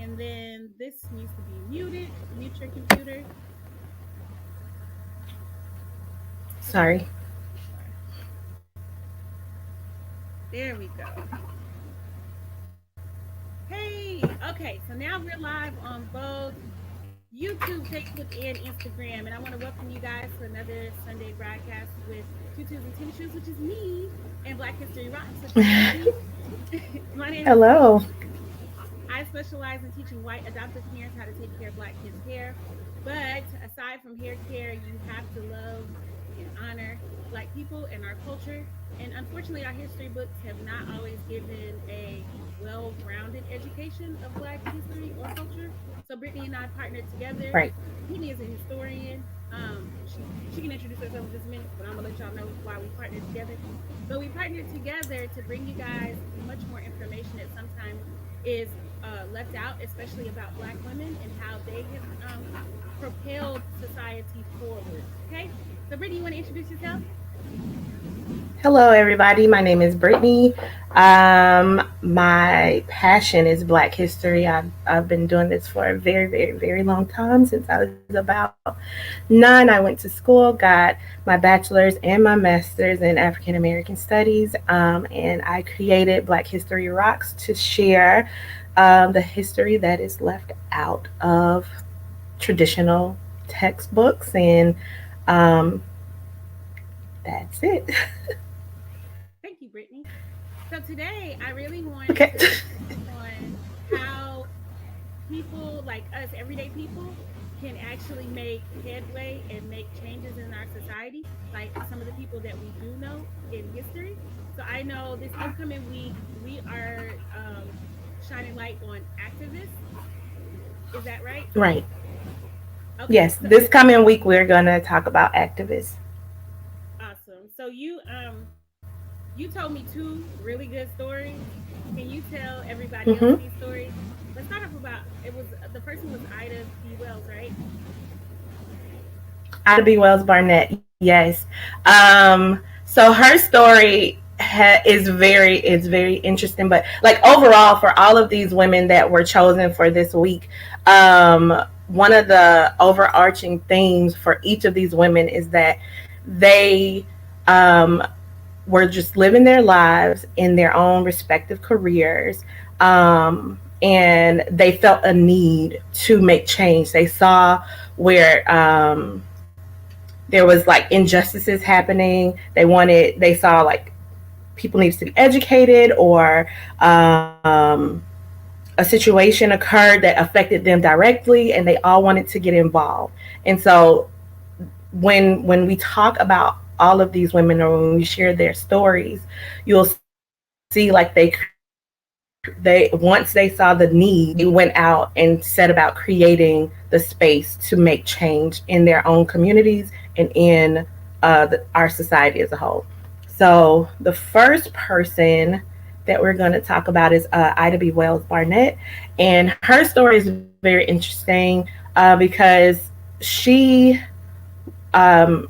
And then this needs to be muted. Mute your computer. Sorry. Sorry. There we go. Hey, okay, so now we're live on both YouTube, Facebook, and Instagram. And I want to welcome you guys to another Sunday broadcast with Tutus and Tennis Shoes, which is me, and Black History Rocks, which is Brittany. My name is Brittany. Hello. I specialize in teaching white adoptive parents how to take care of Black kids' hair. But aside from hair care, you have to love and honor Black people and our culture. And unfortunately, our history books have not always given a well rounded education of Black history or culture. So Brittany and I partnered together. Right. Brittany is a historian. She can introduce herself in just a minute, but I'm gonna let y'all know why we partnered together. But we partnered together to bring you guys much more information that sometimes is left out, especially about Black women and how they have propelled society forward. Okay, so Brittany, you want to introduce yourself? Hello, everybody. My name is Brittany. My passion is Black history. I've been doing this for a very, very, very long time since I was about 9. I went to school, got my bachelor's and my master's in African American studies, and I created Black History Rocks to share the history that is left out of traditional textbooks, and um, that's it. Thank you, Brittany. So today, I really wanted Okay. to focus on how people like us, everyday people, can actually make headway and make changes in our society, like some of the people that we do know in history. So I know this upcoming week we are shining light on activists. Is that right? Right. Okay, Yes, so this coming week we're going to talk about activists. awesome. So you told me two really good stories. Can you tell everybody else Mm-hmm. these stories? Let's start off about it was the first one was Ida B. Wells, right? Ida B. Wells Barnett, yes. So her story is very interesting, but like overall for all of these women that were chosen for this week, one of the overarching themes for each of these women is that they um, were just living their lives in their own respective careers. And they felt a need to make change. They saw where there was like injustices happening. They saw like people needs to be educated, or a situation occurred that affected them directly, and they all wanted to get involved. And so when we talk about all of these women, or when we share their stories, you'll see like they once they saw the need, they went out and set about creating the space to make change in their own communities and in our society as a whole. So the first person that we're going to talk about is Ida B. Wells Barnett, and her story is very interesting because she um,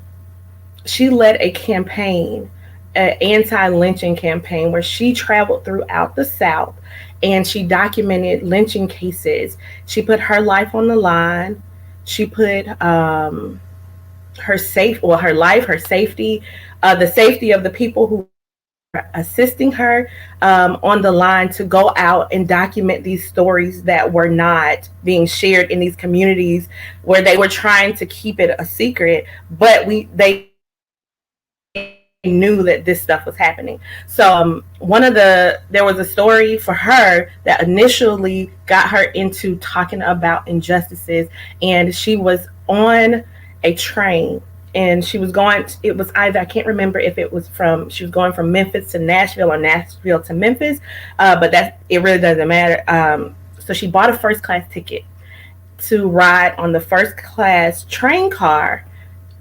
she led a campaign, an anti-lynching campaign, where she traveled throughout the South and she documented lynching cases. She put her life on the line. She put her life, her safety, the safety of the people who were assisting her on the line, to go out and document these stories that were not being shared in these communities where they were trying to keep it a secret, but they knew that this stuff was happening. So there was a story for her that initially got her into talking about injustices, and she was on a train, and she was going it was either, I can't remember if it was from, she was going from Memphis to Nashville or Nashville to Memphis, but that it really doesn't matter. So she bought a first class ticket to ride on the first class train car,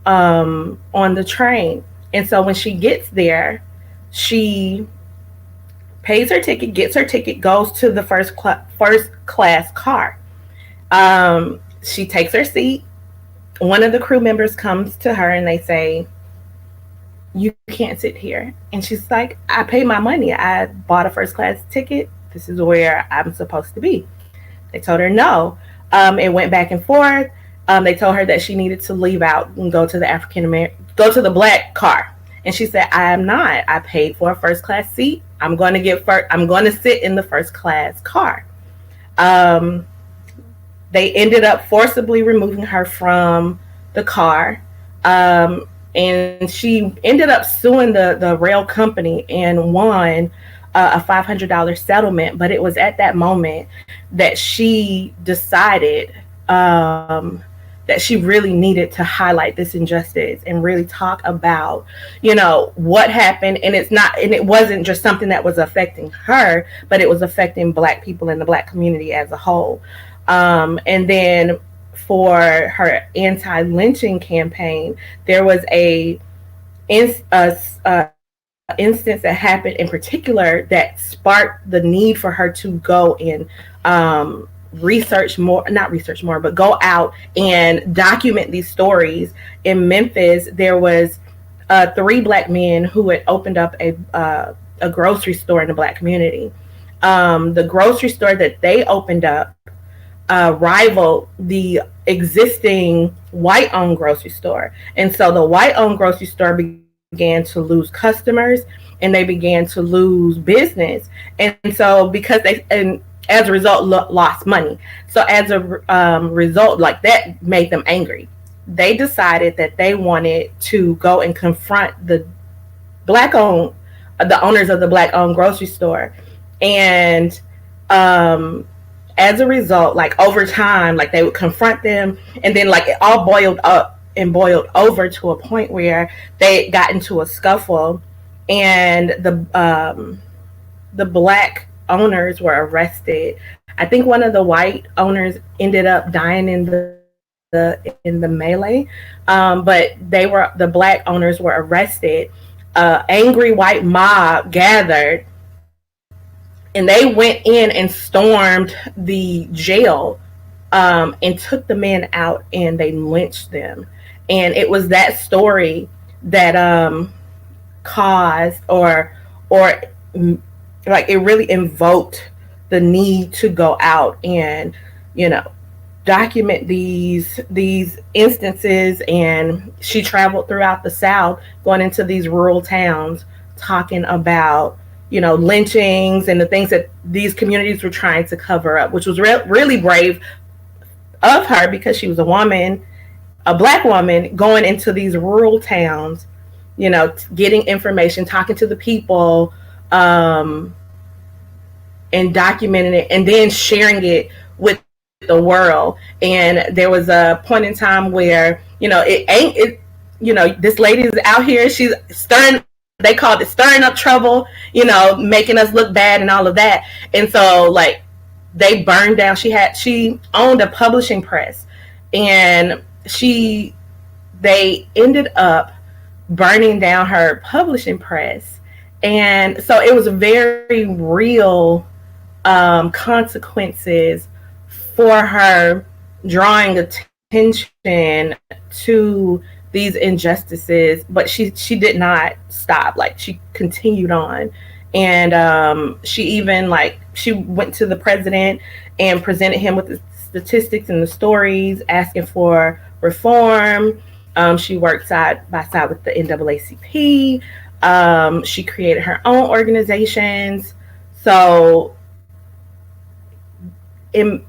on the train. And so when she gets there, she pays her ticket, gets her ticket, goes to the first class car. She takes her seat. One of the crew members comes to her and they say, "You can't sit here." And she's like, "I paid my money. I bought a first class ticket. This is where I'm supposed to be." They told her no. It went back and forth. They told her that she needed to leave out and go to the black car. And she said, "I am not. I paid for a first class seat. I'm going to I'm going to sit in the first class car." Um, they ended up forcibly removing her from the car. And she ended up suing the rail company and won a $500 settlement. But it was at that moment that she decided that she really needed to highlight this injustice and really talk about, what happened. And it wasn't just something that was affecting her, but it was affecting Black people in the Black community as a whole. And then for her anti-lynching campaign, there was instance that happened in particular that sparked the need for her to go and not research more, but go out and document these stories. In Memphis, there was three Black men who had opened up a grocery store in the Black community. The grocery store that they opened up rivaled the existing white-owned grocery store. And so the white-owned grocery store began to lose customers and they began to lose business. And so and as a result, lost money. So as a result, like that made them angry. They decided that they wanted to go and confront the owners of the Black-owned grocery store. And as a result, like over time, like they would confront them, and then like it all boiled up and boiled over to a point where they got into a scuffle, and the Black owners were arrested. I think one of the white owners ended up dying in the melee, but the Black owners were arrested. Angry white mob gathered, and they went in and stormed the jail, and took the men out and they lynched them. And it was that story that caused or like it really invoked the need to go out and document these instances. And she traveled throughout the South, going into these rural towns, talking about lynchings and the things that these communities were trying to cover up, which was really brave of her, because she was a Black woman, going into these rural towns, getting information, talking to the people, and documenting it, and then sharing it with the world. And there was a point in time where this lady is out here, she's stirring. They called it stirring up trouble, making us look bad and all of that. And so like they burned down. She owned a publishing press, and they ended up burning down her publishing press. And so it was very real consequences for her, drawing attention to these injustices. But she did not stop. Like she continued on. And she went to the president and presented him with the statistics and the stories, asking for reform. She worked side by side with the NAACP. She created her own organizations. So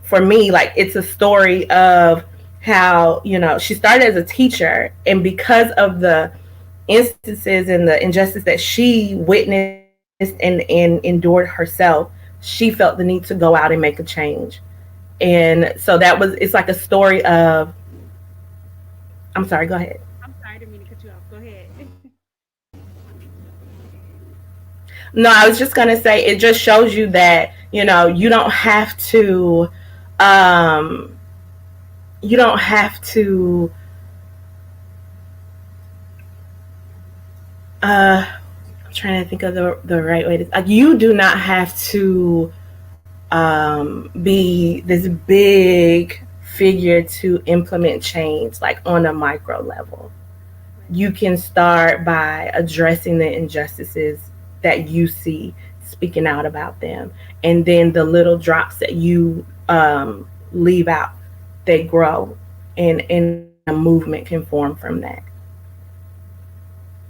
for me, like, it's a story of how, she started as a teacher, and because of the instances and the injustice that she witnessed and endured herself, she felt the need to go out and make a change. And so it's like a story of, I'm sorry, go ahead. I'm sorry, I didn't mean to cut you off. Go ahead. No, I was just going to say, it just shows you that, you don't have to, you don't have to, I'm trying to think of the right way to, you do not have to be this big figure to implement change, like on a micro level. You can start by addressing the injustices that you see, speaking out about them, and then the little drops that you leave out, they grow, and a movement can form from that.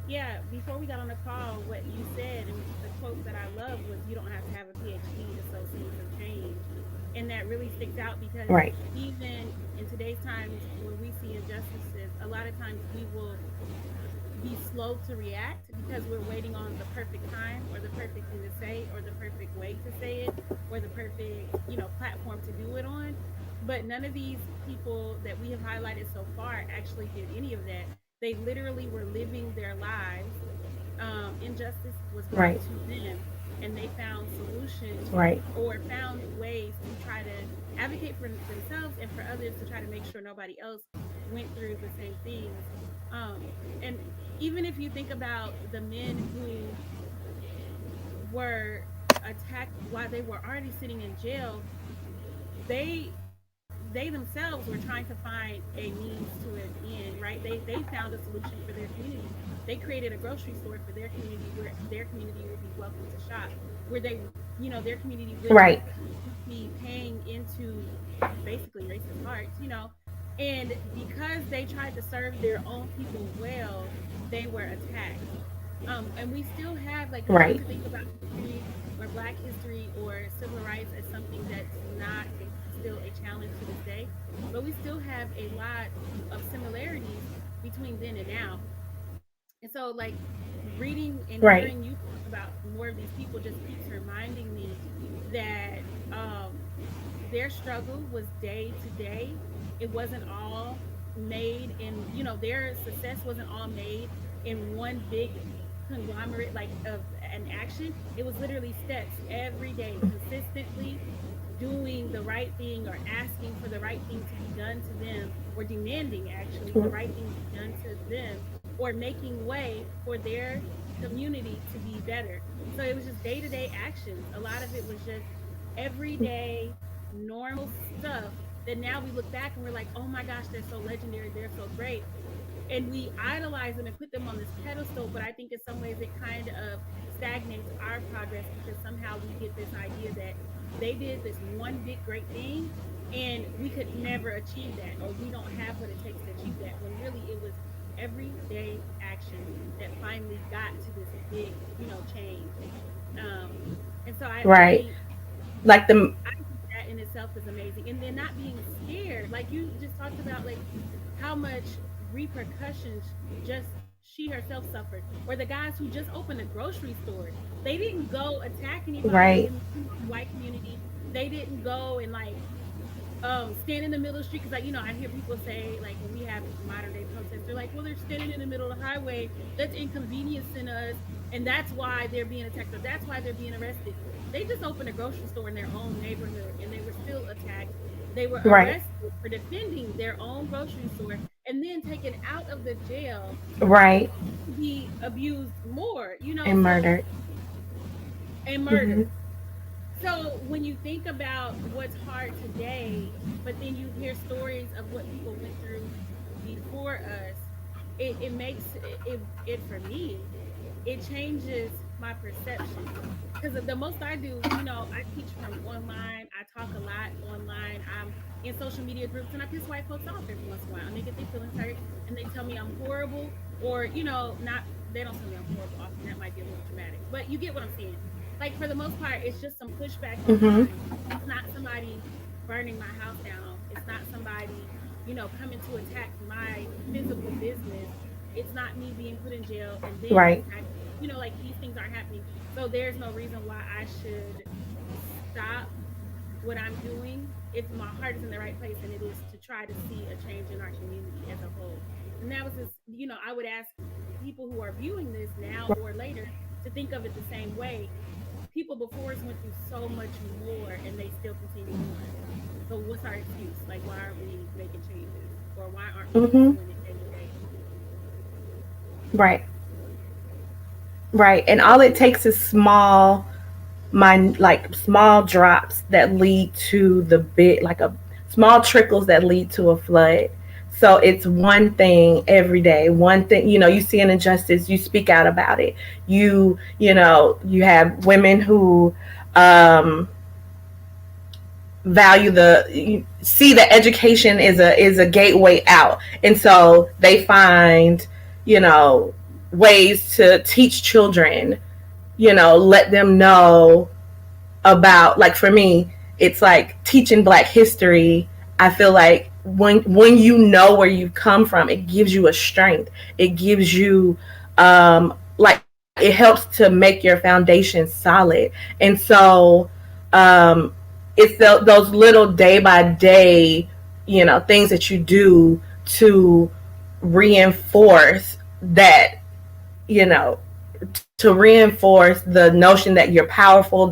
Yeah, before we got on the call, what you said and the quote that I love was, "You don't have to have a PhD to sow seeds of change," and that really sticks out because Right, even in today's times where we see injustices, a lot of times we will be slow to react because we're waiting on the perfect time or the perfect thing to say or the perfect way to say it or the perfect, platform to do it on. But none of these people that we have highlighted so far actually did any of that. They literally were living their lives. Injustice was right, brought to them and they found solutions right, or found ways to try to advocate for themselves and for others to try to make sure nobody else went through the same things. And even if you think about the men who were attacked while they were already sitting in jail, they they themselves were trying to find a means to an end, right? They found a solution for their community. They created a grocery store for their community where their community would be welcome to shop, where their community wouldn't right, be paying into basically racist hearts, and because they tried to serve their own people well, they were attacked. And we still have, like, we like right, to think about history or Black history or civil rights as something that's not still a challenge to this day, but we still have a lot of similarities between then and now. And so, like, reading and right, hearing you talk about more of these people just keeps reminding me that their struggle was day to day. It wasn't all made in, their success wasn't all made in one big conglomerate like of an action. It was literally steps every day, consistently doing the right thing or asking for the right thing to be done to them or demanding actually the right thing to be done to them or making way for their community to be better. So it was just day-to-day actions. A lot of it was just everyday normal stuff that now we look back and we're like, oh my gosh, they're so legendary, they're so great, and we idolize them and put them on this pedestal. But I think in some ways it kind of stagnates our progress because somehow we get this idea that they did this one big great thing and we could never achieve that, or we don't have what it takes to achieve that, when really it was everyday actions that finally got to this big, change. um and so I right. think Like the I think that in itself is amazing. And then not being scared, like you just talked about, like how much repercussions just she herself suffered, or the guys who just opened a grocery store. They didn't go attack anybody right, in the white community. They didn't go and like stand in the middle of the street, because, like, I hear people say, like, when we have modern day protests, they're like, well, they're standing in the middle of the highway, that's inconveniencing us, and that's why they're being attacked, or that's why they're being arrested. They just opened a grocery store in their own neighborhood and they were still attacked. They were right, arrested for defending their own grocery store and then taken out of the jail right, to be abused more, and so, murdered. and Hmm. murdered. So when you think about what's hard today, but then you hear stories of what people went through before us, it makes it for me, it changes my perception. Because the most I do, I teach from online. I talk a lot online. I'm in social media groups and I piss white folks off every once in a while. And they get their feelings hurt and they tell me I'm horrible, or, not, they don't tell me I'm horrible often. That might be a little dramatic, but you get what I'm saying. Like, for the most part, it's just some pushback Hmm. online. It's not somebody burning my house down. It's not somebody, coming to attack my physical business. It's not me being put in jail and then Right, attack. Like, these things aren't happening. So there's no reason why I should stop what I'm doing. If my heart is in the right place, and it is to try to see a change in our community as a whole. And that was just, I would ask people who are viewing this now or later to think of it the same way. People before us went through so much more and they still continue on. So what's our excuse? Like, why aren't we making changes? Or why aren't we just hmm, doing it day to day? right, right. And all it takes is small drops that lead to the big, like a small trickles that lead to a flood. So it's one thing every day, one thing, you see an injustice, you speak out about it. You have women who um value see that education is a gateway out, and so they find, you know, ways to teach children, you know, let them know about, like, for me, it's like teaching Black history. I feel like when you know where you come from, it gives you a strength. It gives you like, it helps to make your foundation solid. And so it's those little day by day, you know, things that you do to reinforce that, you know, to reinforce the notion that you're powerful,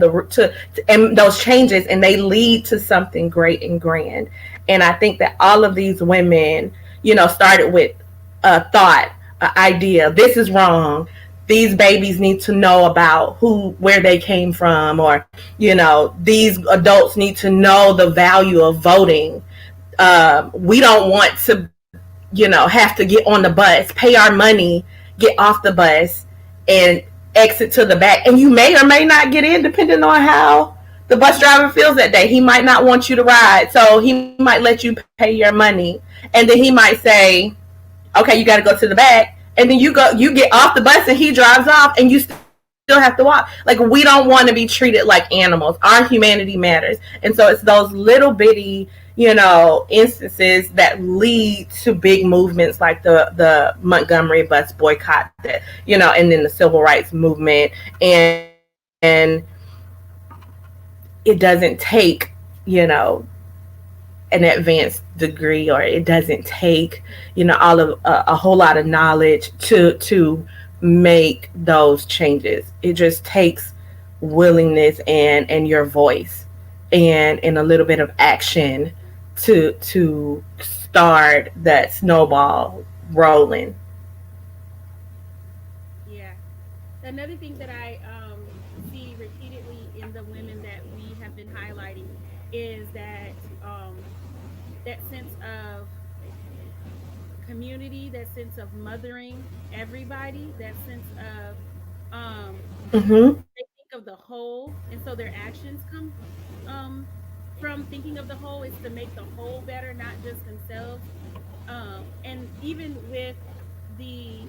and those changes, and they lead to something great and grand. And I think that all of these women, you know, started with a thought, an idea. This is wrong. These babies need to know about where they came from, or, you know, these adults need to know the value of voting. We don't want to, you know, have to get on the bus, pay our money, get off the bus, and exit to the back. And you may or may not get in, depending on how the bus driver feels that day. He might not want you to ride, so he might let you pay your money, and then he might say, "Okay, you got to go to the back." And then you get off the bus, and he drives off, and you still have to walk. Like, we don't want to be treated like animals. Our humanity matters, and so it's those little bitty, you know, instances that lead to big movements, like the Montgomery bus boycott, that, you know, and then the civil rights movement. And it doesn't take, you know, an advanced degree, or it doesn't take, you know, all of a whole lot of knowledge to make those changes. It just takes willingness and your voice, and a little bit of action to start that snowball rolling. Yeah. Another thing that I see repeatedly in the women that we have been highlighting is that that sense of community, that sense of mothering everybody, that sense of Mm-hmm. they think of the whole, and so their actions come um, from thinking of the whole, is to make the whole better, not just themselves. And even with the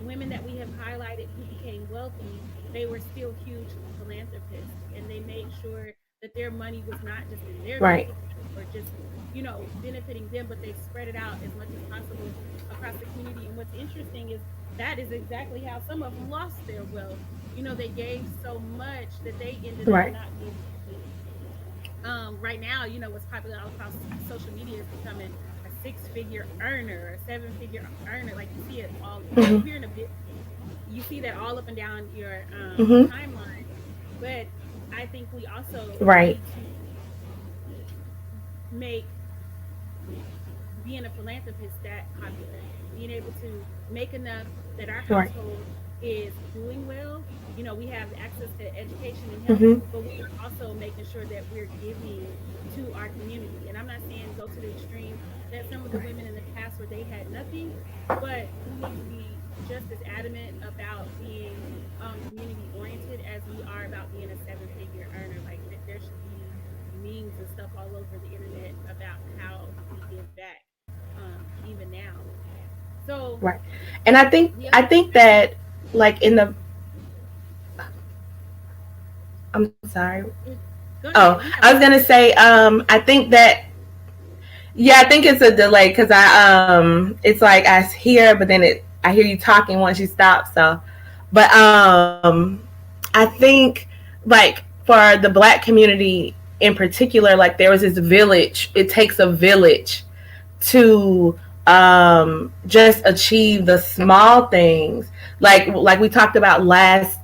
women that we have highlighted who became wealthy, they were still huge philanthropists, and they made sure that their money was not just in their bank Right. account or just, you know, benefiting them, but they spread it out as much as possible across the community. And what's interesting is that is exactly how some of them lost their wealth. You know, they gave so much that they ended up Right. not being able to. Right now, you know, what's popular all across social media is becoming a six-figure earner, a seven-figure earner. Like, you see it all. If you're Mm-hmm. in a bit, you see that all up and down your Mm-hmm. timeline. But I think we also Right. need to make being a philanthropist that popular, being able to make enough that our Right. household is doing well. You know, we have access to education and health, Mm-hmm. but we are also making sure that we're giving to our community. And I'm not saying go to the extreme that some of the Right. women in the past where they had nothing, but we need to be just as adamant about being community oriented as we are about being a seven-figure earner. Like, there should be memes and stuff all over the internet about how we give back, even now. So Right. And the I other think that, like, in the, I'm sorry. go Oh, ahead, we I have was gonna say, I think that, yeah, I think it's a delay, because it's like I hear, but then I hear you talking once you stop. So, but I think, like, for the Black community in particular, like, there was this village. It takes a village to just achieve the small things, like we talked about last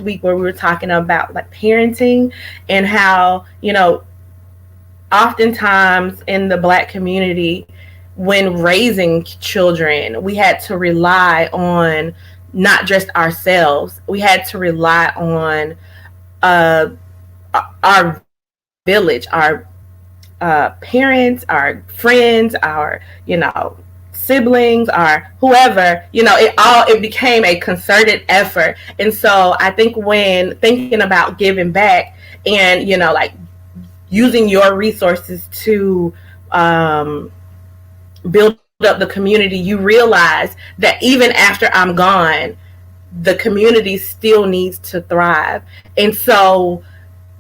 week, where we were talking about, like, parenting, and how, you know, oftentimes in the Black community, when raising children, we had to rely on not just ourselves. We had to rely on uh, our village, our parents, our friends, our, you know, siblings, our whoever. You know, it became a concerted effort. And so I think when thinking about giving back, and, you know, like, using your resources to build up the community, you realize that even after I'm gone, the community still needs to thrive. And so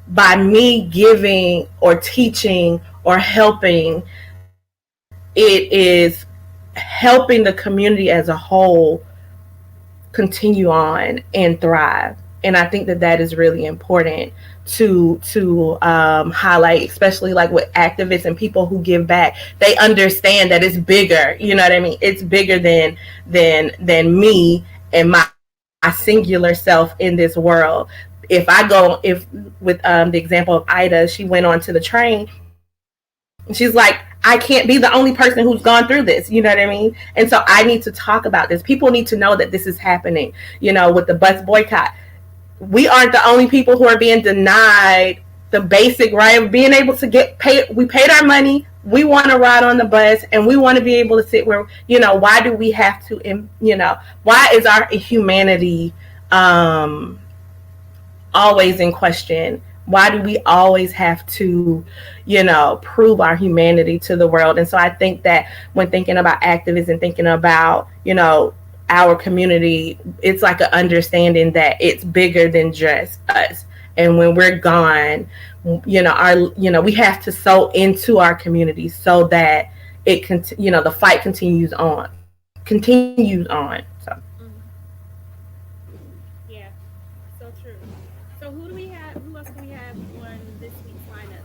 by me giving or teaching or helping, it is helping the community as a whole continue on and thrive. And I think that that is really important to highlight, especially like with activists and people who give back. They understand that it's bigger. You know what I mean? It's bigger than me and my singular self in this world. If with the example of Ida, she went onto the train. She's like, I can't be the only person who's gone through this. You know what I mean? And so I need to talk about this. People need to know that this is happening. You know, with the bus boycott, we aren't the only people who are being denied the basic right of being able to get paid. We paid our money. We want to ride on the bus, and we want to be able to sit where, you know, why do we have to, you know, why is our humanity always in question? Why do we always have to, you know, prove our humanity to the world? And so I think that when thinking about activists and thinking about, you know, our community, it's like an understanding that it's bigger than just us. And when we're gone, you know, we have to sow into our community so that it can, you know, the fight continues on. So. Mhm. Yeah, so true. So who do we have? Who else do we have on this week's lineup?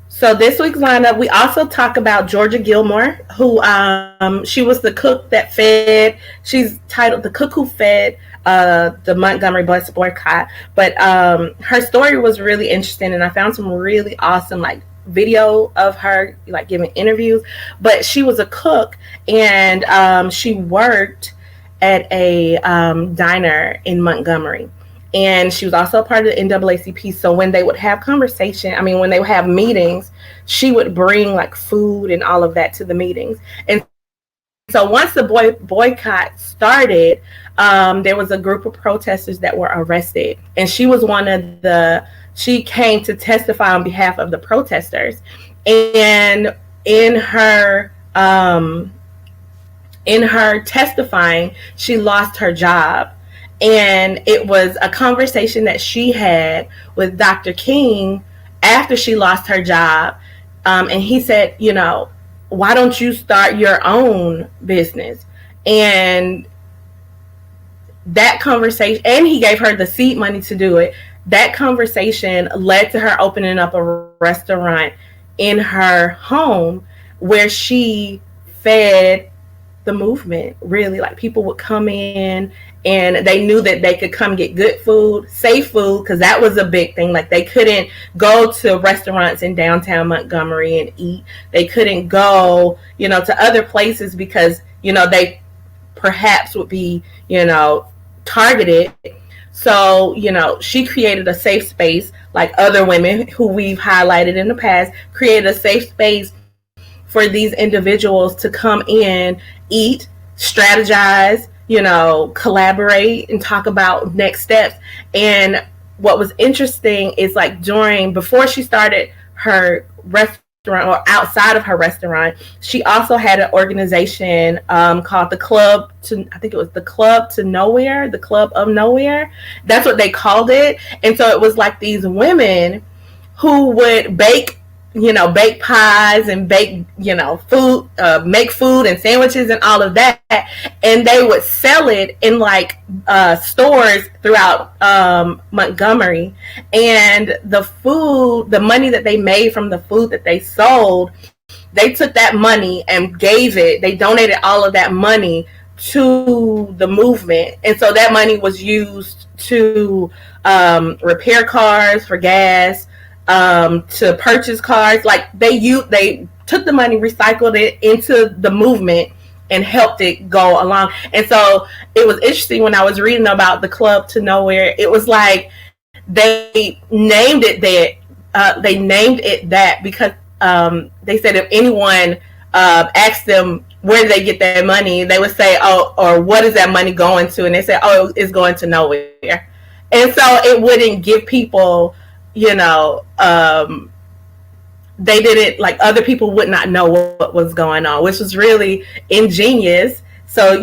So this week's lineup, we also talk about Georgia Gilmore, who she was the cook that fed. She's titled "The Cook Who Fed" the Montgomery bus boycott. But her story was really interesting, and I found some really awesome like video of her like giving interviews. But she was a cook, and she worked at a diner in Montgomery. And she was also a part of the NAACP. So when they would have when they would have meetings, she would bring like food and all of that to the meetings. And so once the boycott started, there was a group of protesters that were arrested. And she was she came to testify on behalf of the protesters. And in her testifying, she lost her job. And it was a conversation that she had with Dr. King after she lost her job. And he said, you know, why don't you start your own business? And that conversation, and he gave her the seed money to do it. That conversation led to her opening up a restaurant in her home where she fed the movement. Really, like people would come in and they knew that they could come get good food, safe food, because that was a big thing. Like they couldn't go to restaurants in downtown Montgomery and eat. They couldn't go, you know, to other places because, you know, they perhaps would be, you know, targeted. So, you know, she created a safe space, like other women who we've highlighted in the past, created a safe space for these individuals to come in, eat, strategize, you know, collaborate and talk about next steps. And what was interesting is like before she started her restaurant or outside of her restaurant, she also had an organization called the Club to Nowhere, the Club of Nowhere. That's what they called it. And so it was like these women who would bake pies and bake, you know, food, make food and sandwiches and all of that. And they would sell it in like stores throughout Montgomery. And the money that they made from the food that they sold, they took that money and they donated all of that money to the movement. And so that money was used to repair cars for gas, to purchase cars. Like they took the money, recycled it into the movement and helped it go along. And so it was interesting when I was reading about the Club to Nowhere. It was like they named it that because they said if anyone asked them where did they get that money, they would say, oh, or what is that money going to? And they said, oh, it's going to nowhere. And so it wouldn't give people you know, they didn't, like, other people would not know what was going on, which was really ingenious. So,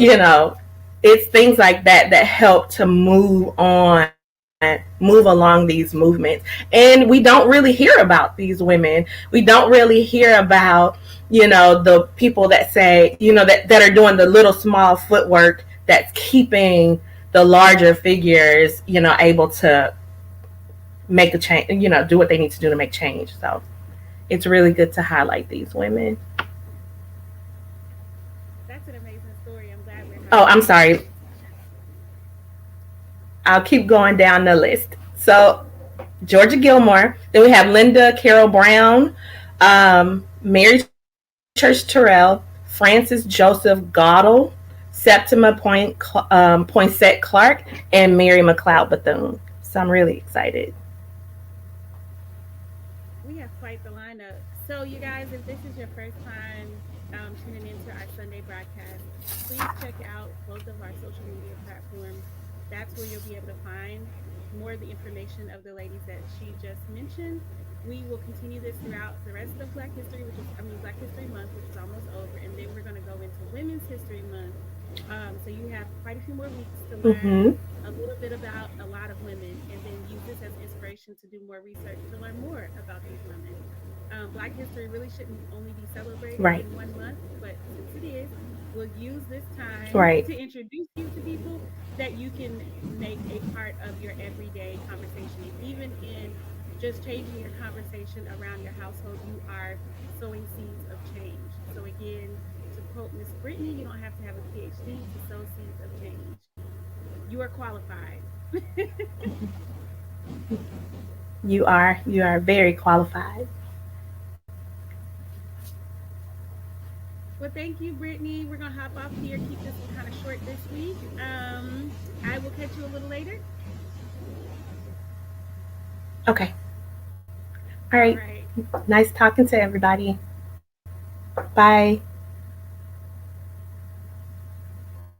it's things like that that help to move along these movements. And we don't really hear about these women. We don't really hear about, the people that say, that are doing the little small footwork that's keeping the larger figures, able to make a change, do what they need to do to make change. So it's really good to highlight these women. That's an amazing story. I'm glad we're Oh, I'm highlighting her. sorry. I'll keep going down the list. So Georgia Gilmore. Then we have Linda Carol Brown, Mary Church Terrell, Francis Joseph Goddard, Septima Poinsett Clark, and Mary McLeod Bethune. So I'm really excited. We have quite the lineup. So, you guys, if this is your first time tuning into our Sunday broadcast, please check out both of our social media platforms. That's where you'll be able to find more of the information of the ladies that she just mentioned. We will continue this throughout the rest of Black History, Black History Month, which is almost over, and then we're going to go into Women's History Month. So you have quite a few more weeks to learn Mm-hmm. a little bit about a lot of women, and then use this as inspiration to do more research to learn more about these women. Black history really shouldn't only be celebrated Right. in one month, but since it is, we'll use this time Right. to introduce you to people that you can make a part of your everyday conversation. And even in just changing your conversation around your household, you are sowing seeds of change. So, again, to quote Miss Brittany, you don't have to have a PhD to sow seeds of change. You are qualified. You are very qualified. Well, thank you, Brittany. We're gonna hop off here. Keep this one kind of short this week. I will catch you a little later. Okay. All All right. right. Nice talking to everybody. Bye.